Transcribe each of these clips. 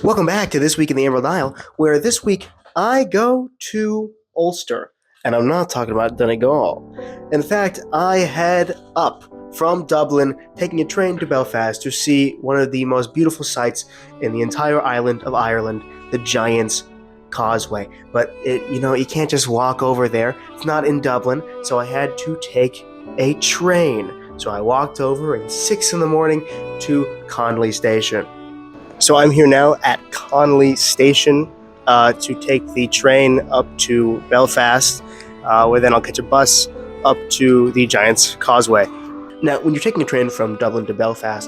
Welcome back to This Week in the Emerald Isle, where this week I go to Ulster. And I'm not talking about Donegal. In fact, I head up from Dublin, taking a train to Belfast to see one of the most beautiful sights in the entire island of Ireland, the Giant's Causeway. But you can't just walk over there. It's not in Dublin, so I had to take a train. So I walked over at 6 in the morning to Connolly Station. So I'm here now at Connolly Station to take the train up to Belfast, where then I'll catch a bus up to the Giant's Causeway. Now, when you're taking a train from Dublin to Belfast,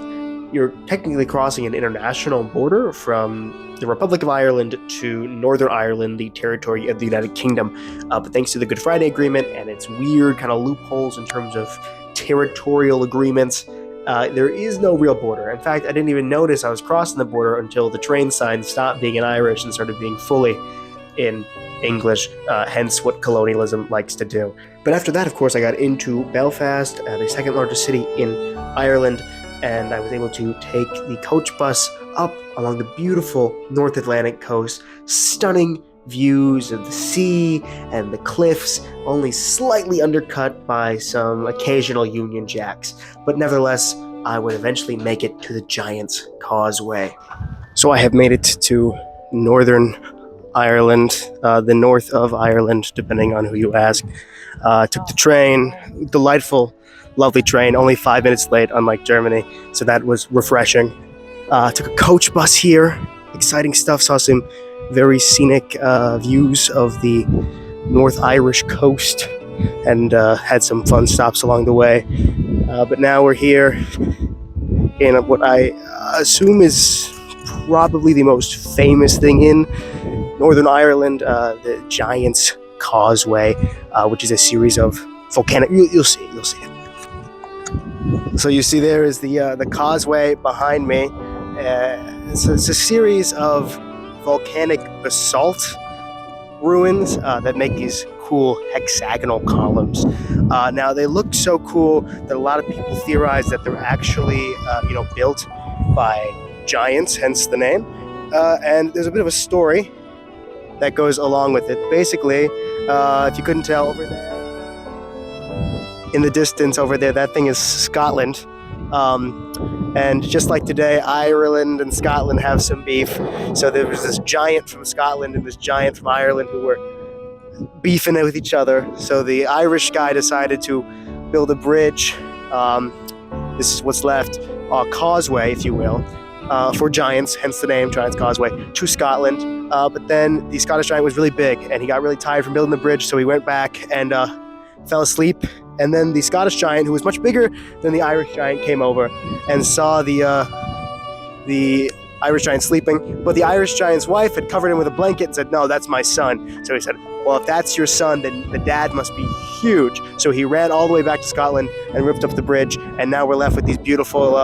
you're technically crossing an international border from the Republic of Ireland to Northern Ireland, the territory of the United Kingdom. But thanks to the Good Friday Agreement and its weird kind of loopholes in terms of territorial agreements, there is no real border. In fact, I didn't even notice I was crossing the border until the train sign stopped being in Irish and started being fully in English, hence what colonialism likes to do. But after that, of course, I got into Belfast, the second largest city in Ireland, and I was able to take the coach bus up along the beautiful North Atlantic coast. Stunning views of the sea and the cliffs, only slightly undercut by some occasional Union Jacks. But nevertheless, I would eventually make it to the Giant's Causeway. So I have made it to Northern Ireland, the north of Ireland, depending on who you ask. Took the train, delightful, lovely train, only 5 minutes late, unlike Germany, so that was refreshing. Took a coach bus here, exciting stuff, saw some very scenic views of the North Irish coast, and had some fun stops along the way. But now we're here in what I assume is probably the most famous thing in Northern Ireland, the Giant's Causeway, which is a series of volcanic. You'll see it. So you see there is the causeway behind me. It's a series of volcanic basalt ruins that make these cool hexagonal columns. Now they look so cool that a lot of people theorize that they're actually built by giants, hence the name. And there's a bit of a story that goes along with it. Basically, if you couldn't tell, over there in the distance over there, that thing is Scotland. And just like today, Ireland and Scotland have some beef. So there was this giant from Scotland and this giant from Ireland who were beefing with each other. So the Irish guy decided to build a bridge. This is what's left, a causeway, if you will, for giants, hence the name, Giant's Causeway, to Scotland. But then the Scottish giant was really big and he got really tired from building the bridge, so he went back and fell asleep. And then the Scottish giant, who was much bigger than the Irish giant, came over and saw the Irish giant sleeping. But the Irish giant's wife had covered him with a blanket and said, "No, that's my son." So he said, "Well, if that's your son, then the dad must be huge." So he ran all the way back to Scotland and ripped up the bridge. And now we're left with these beautiful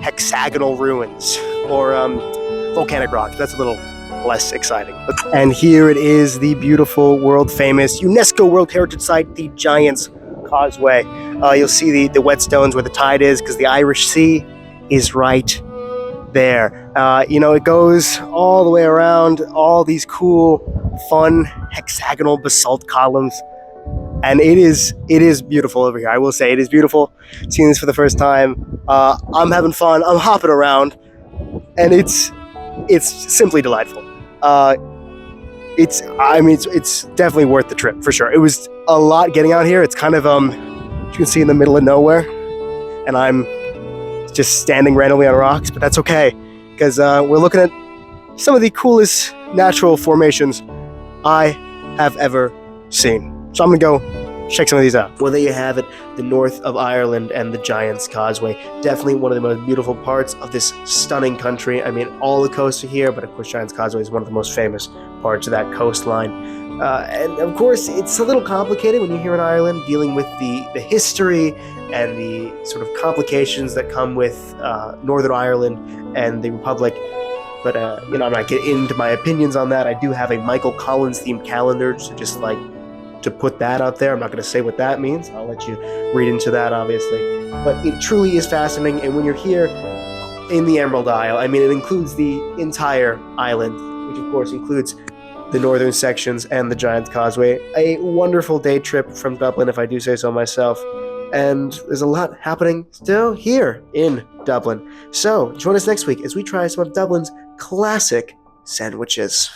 hexagonal ruins, or volcanic rocks. That's a little less exciting. And here it is, the beautiful, world-famous UNESCO World Heritage Site, the Giant's Causeway. You'll see the whetstones where the tide is, because the Irish Sea is right there. It goes all the way around, all these cool, fun, hexagonal basalt columns. And it is beautiful over here. I will say it is beautiful. Seeing this for the first time, I'm having fun. I'm hopping around, and it's simply delightful. It's definitely worth the trip for sure. It was a lot getting out here. It's kind of you can see in the middle of nowhere, and I'm just standing randomly on rocks, but that's okay because we're looking at some of the coolest natural formations I have ever seen. So I'm gonna go check some of these out. Well, there you have it, the north of Ireland and the Giant's Causeway. Definitely one of the most beautiful parts of this stunning country. I mean, all the coasts are here, but of course Giant's Causeway is one of the most famous parts of that coastline. And of course, it's a little complicated when you're here in Ireland, dealing with the history and the sort of complications that come with Northern Ireland and the Republic. But, I'm not getting into my opinions on that. I do have a Michael Collins themed calendar, so just like to put that out there. I'm not going to say what that means. I'll let you read into that, obviously. But it truly is fascinating, and when you're here, in the Emerald Isle. I mean, it includes the entire island, which of course includes the northern sections and the Giant Causeway. A wonderful day trip from Dublin, if I do say so myself. And there's a lot happening still here in Dublin. So join us next week as we try some of Dublin's classic sandwiches.